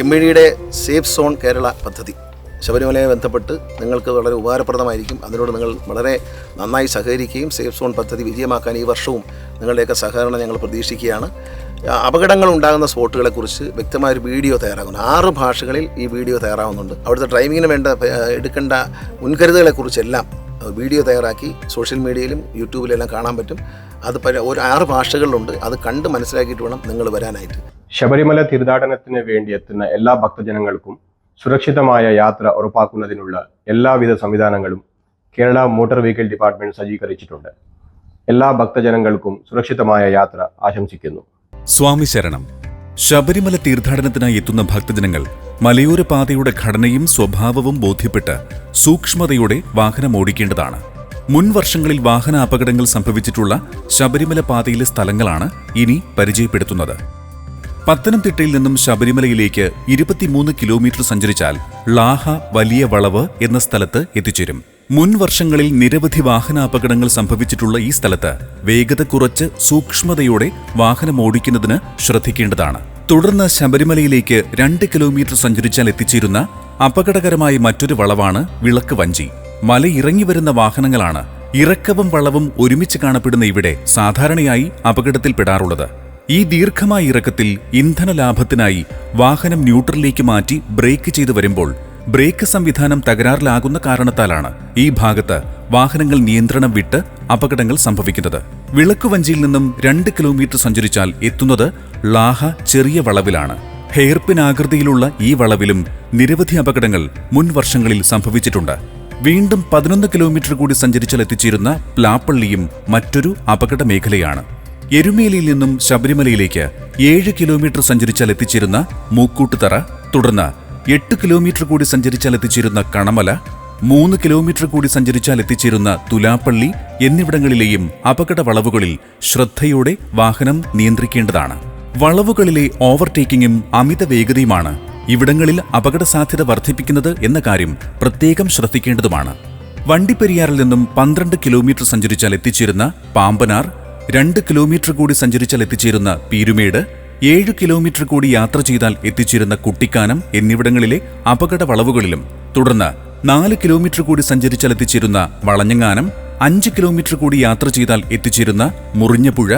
MVDയുടെ safe zone Kerala പദ്ധതി ശബരിമലയെ ബന്ധപ്പെട്ട് നിങ്ങൾക്ക് വളരെ ഉപകാരപ്രദമായിരിക്കും. അതിനോട് നിങ്ങൾ വളരെ നന്നായി സഹകരിക്കുകയും സേഫ് സോൺ പദ്ധതി വിജയമാക്കാൻ ഈ വർഷവും നിങ്ങളുടെയൊക്കെ സഹകരണം ഞങ്ങൾ പ്രതീക്ഷിക്കുകയാണ്. അപകടങ്ങൾ ഉണ്ടാകുന്ന സ്പോട്ടുകളെക്കുറിച്ച് വ്യക്തമായൊരു വീഡിയോ തയ്യാറാകുന്നു. 6 ഭാഷകളിൽ ഈ വീഡിയോ തയ്യാറാവുന്നുണ്ട്. അവിടുത്തെ ഡ്രൈവിങ്ങിന് വേണ്ട എടുക്കേണ്ട മുൻകരുതലുകളെക്കുറിച്ചെല്ലാം വീഡിയോ തയ്യാറാക്കി സോഷ്യൽ മീഡിയയിലും യൂട്യൂബിലെല്ലാം കാണാൻ പറ്റും. അത് ഒരു 6 ഭാഷകളിലുണ്ട്. അത് കണ്ട് മനസ്സിലാക്കിയിട്ട് വേണം നിങ്ങൾ വരാനായിട്ട്. ശബരിമല തീർത്ഥാടനത്തിന് വേണ്ടി എത്തുന്ന എല്ലാ ഭക്തജനങ്ങൾക്കും സുരക്ഷിതമായ യാത്ര ഉറപ്പാക്കുന്നതിനുള്ള എല്ലാവിധ സംവിധാനങ്ങളും കേരള മോട്ടോർ വെഹിക്കിൾ ഡിപ്പാർട്ട്മെന്റ് സജ്ജീകരിച്ചിട്ടുണ്ട്. എല്ലാ ഭക്തജനങ്ങൾക്കും സുരക്ഷിതമായ യാത്ര ആശംസിക്കുന്നു. സ്വാമി ശരണം. ശബരിമല തീർത്ഥാടനത്തിനായി എത്തുന്ന ഭക്തജനങ്ങൾ മലയോര പാതയുടെ ഘടനയും സ്വഭാവവും ബോധ്യപ്പെട്ട് സൂക്ഷ്മതയോടെ വാഹനം ഓടിക്കേണ്ടതാണ്. മുൻ വർഷങ്ങളിൽ വാഹന അപകടങ്ങൾ സംഭവിച്ചിട്ടുള്ള ശബരിമല പാതയിലെ സ്ഥലങ്ങളാണ് ഇനി പരിചയപ്പെടുത്തുന്നത്. പത്തനംതിട്ടയിൽ നിന്നും ശബരിമലയിലേക്ക് 23 കിലോമീറ്റർ സഞ്ചരിച്ചാൽ ലാഹ വലിയ വളവ് എന്ന സ്ഥലത്ത് എത്തിച്ചേരും. മുൻ വർഷങ്ങളിൽ നിരവധി വാഹനാപകടങ്ങൾ സംഭവിച്ചിട്ടുള്ള ഈ സ്ഥലത്ത് വേഗത കുറച്ച് സൂക്ഷ്മതയോടെ വാഹനം ഓടിക്കുന്നതിന് ശ്രദ്ധിക്കേണ്ടതാണ്. തുടർന്ന് ശബരിമലയിലേക്ക് 2 കിലോമീറ്റർ സഞ്ചരിച്ചാൽ എത്തിച്ചേരുന്ന അപകടകരമായ മറ്റൊരു വളവാണ് വിളക്ക് വഞ്ചി. മല ഇറങ്ങി വരുന്ന വാഹനങ്ങളാണ് ഇറക്കവും വളവും ഒരുമിച്ച് കാണപ്പെടുന്ന ഇവിടെ സാധാരണയായി അപകടത്തിൽപ്പെടാറുള്ളത്. ഈ ദീർഘമായ ഇറക്കത്തിൽ ഇന്ധന ലാഭത്തിനായി വാഹനം ന്യൂട്രലിലേക്ക് മാറ്റി ബ്രേക്ക് ചെയ്തു വരുമ്പോൾ ബ്രേക്ക് സംവിധാനം തകരാറിലാകുന്ന കാരണത്താലാണ് ഈ ഭാഗത്ത് വാഹനങ്ങൾ നിയന്ത്രണം വിട്ട് അപകടങ്ങൾ സംഭവിക്കുന്നത്. വിളക്കുവഞ്ചിയിൽ നിന്നും 2 കിലോമീറ്റർ സഞ്ചരിച്ചാൽ എത്തുന്നത് ലാഹ ചെറിയ വളവിലാണ്. ഹെയർപിൻ ആകൃതിയിലുള്ള ഈ വളവിലും നിരവധി അപകടങ്ങൾ മുൻ വർഷങ്ങളിൽ സംഭവിച്ചിട്ടുണ്ട്. വീണ്ടും 11 കിലോമീറ്റർ കൂടി സഞ്ചരിച്ചാൽ എത്തിച്ചേരുന്ന പ്ലാപ്പള്ളിയും മറ്റൊരു അപകട മേഖലയാണ്. എരുമേലിയിൽ നിന്നും ശബരിമലയിലേക്ക് 7 കിലോമീറ്റർ സഞ്ചരിച്ചാൽ എത്തിച്ചേരുന്ന മൂക്കൂട്ടുതറ, തുടർന്ന് 8 കിലോമീറ്റർ കൂടി സഞ്ചരിച്ചാൽ എത്തിച്ചേരുന്ന കണമല, 3 കിലോമീറ്റർ കൂടി സഞ്ചരിച്ചാൽ എത്തിച്ചേരുന്ന തുലാപ്പള്ളി എന്നിവിടങ്ങളിലെയും അപകട വളവുകളിൽ ശ്രദ്ധയോടെ വാഹനം നിയന്ത്രിക്കേണ്ടതാണ്. വളവുകളിലെ ഓവർടേക്കിങ്ങും അമിത വേഗതയുമാണ് ഇവിടങ്ങളിൽ അപകട സാധ്യത വർദ്ധിപ്പിക്കുന്നത് എന്ന കാര്യം പ്രത്യേകം ശ്രദ്ധിക്കേണ്ടതുമാണ്. വണ്ടിപ്പെരിയാറിൽ നിന്നും 12 കിലോമീറ്റർ സഞ്ചരിച്ചാൽ എത്തിച്ചേരുന്ന പാമ്പനാർ, 2 കിലോമീറ്റർ കൂടി സഞ്ചരിച്ചാൽ എത്തിച്ചേരുന്ന പീരുമേട്, 7 കിലോമീറ്റർ കൂടി യാത്ര ചെയ്താൽ എത്തിച്ചേരുന്ന കുട്ടിക്കാനം എന്നിവിടങ്ങളിലെ അപകട വളവുകളിലും, തുടർന്ന് 4 കിലോമീറ്റർ കൂടി സഞ്ചരിച്ചാൽ എത്തിച്ചേരുന്ന വളഞ്ഞങ്ങാനം, 5 കിലോമീറ്റർ കൂടി യാത്ര ചെയ്താൽ എത്തിച്ചേരുന്ന മുറിഞ്ഞപുഴ,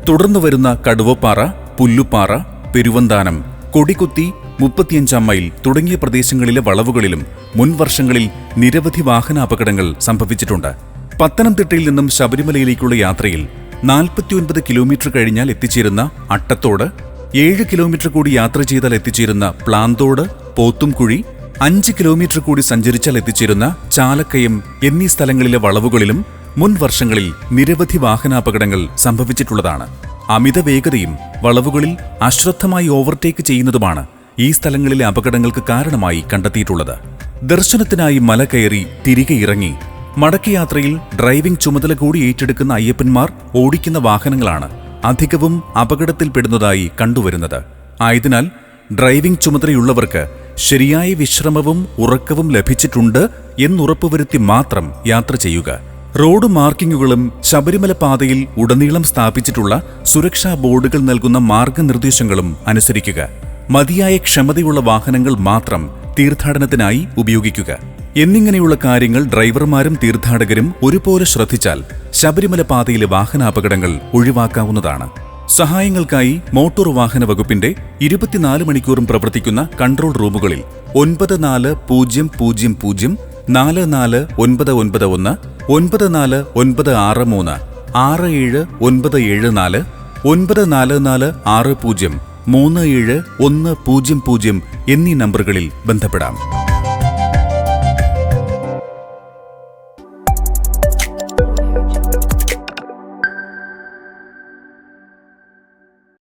തുടർന്ന് വരുന്ന കടുവപ്പാറ, പുല്ലുപ്പാറ, പെരുവന്താനം, കൊടികുത്തി, 35 മൈൽ തുടങ്ങിയ പ്രദേശങ്ങളിലെ വളവുകളിലും മുൻ വർഷങ്ങളിൽ നിരവധി വാഹനാപകടങ്ങൾ സംഭവിച്ചിട്ടുണ്ട്. പത്തനംതിട്ടയിൽ നിന്നും ശബരിമലയിലേക്കുള്ള യാത്രയിൽ 49 കിലോമീറ്റർ കഴിഞ്ഞാൽ എത്തിച്ചേരുന്ന അട്ടത്തോട്, 7 കിലോമീറ്റർ കൂടി യാത്ര ചെയ്താൽ എത്തിച്ചേരുന്ന പ്ലാന്തോട്, പോത്തുംകുഴി, 5 കിലോമീറ്റർ കൂടി സഞ്ചരിച്ചാൽ എത്തിച്ചേരുന്ന ചാലക്കയം എന്നീ സ്ഥലങ്ങളിലെ വളവുകളിലും മുൻ വർഷങ്ങളിൽ നിരവധി വാഹനാപകടങ്ങൾ സംഭവിച്ചിട്ടുള്ളതാണ്. അമിത വേഗതയും വളവുകളിൽ അശ്രദ്ധമായി ഓവർടേക്ക് ചെയ്യുന്നതുമാണ് ഈ സ്ഥലങ്ങളിലെ അപകടങ്ങൾക്ക് കാരണമായി കണ്ടെത്തിയിട്ടുള്ളത്. ദർശനത്തിനായി മല കയറി തിരികെ ഇറങ്ങി മടക്കയാത്രയിൽ ഡ്രൈവിംഗ് ചുമതല കൂടി ഏറ്റെടുക്കുന്ന അയ്യപ്പന്മാർ ഓടിക്കുന്ന വാഹനങ്ങളാണ് അധികവും അപകടത്തിൽപ്പെടുന്നതായി കണ്ടുവരുന്നത്. ആയതിനാൽ ഡ്രൈവിംഗ് ചുമതലയുള്ളവർക്ക് ശരിയായ വിശ്രമവും ഉറക്കവും ലഭിച്ചിട്ടുണ്ട് എന്നുറപ്പുവരുത്തി മാത്രം യാത്ര ചെയ്യുക. റോഡ് മാർക്കിങ്ങുകളും ശബരിമല പാതയിൽ ഉടനീളം സ്ഥാപിച്ചിട്ടുള്ള സുരക്ഷാ ബോർഡുകൾ നൽകുന്ന മാർഗനിർദ്ദേശങ്ങളും അനുസരിക്കുക. മതിയായ ക്ഷമതയുള്ള വാഹനങ്ങൾ മാത്രം തീർത്ഥാടനത്തിനായി ഉപയോഗിക്കുക എന്നിങ്ങനെയുള്ള കാര്യങ്ങൾ ഡ്രൈവർമാരും തീർത്ഥാടകരും ഒരുപോലെ ശ്രദ്ധിച്ചാൽ ശബരിമല പാതയിലെ വാഹനാപകടങ്ങൾ ഒഴിവാക്കാവുന്നതാണ്. സഹായങ്ങൾക്കായി മോട്ടോർ വാഹന വകുപ്പിന്റെ 24 മണിക്കൂറും പ്രവർത്തിക്കുന്ന കൺട്രോൾ റൂമുകളിൽ 9400 44991 94963 67974 94460 37100 എന്നീ നമ്പറുകളിൽ ബന്ധപ്പെടാം.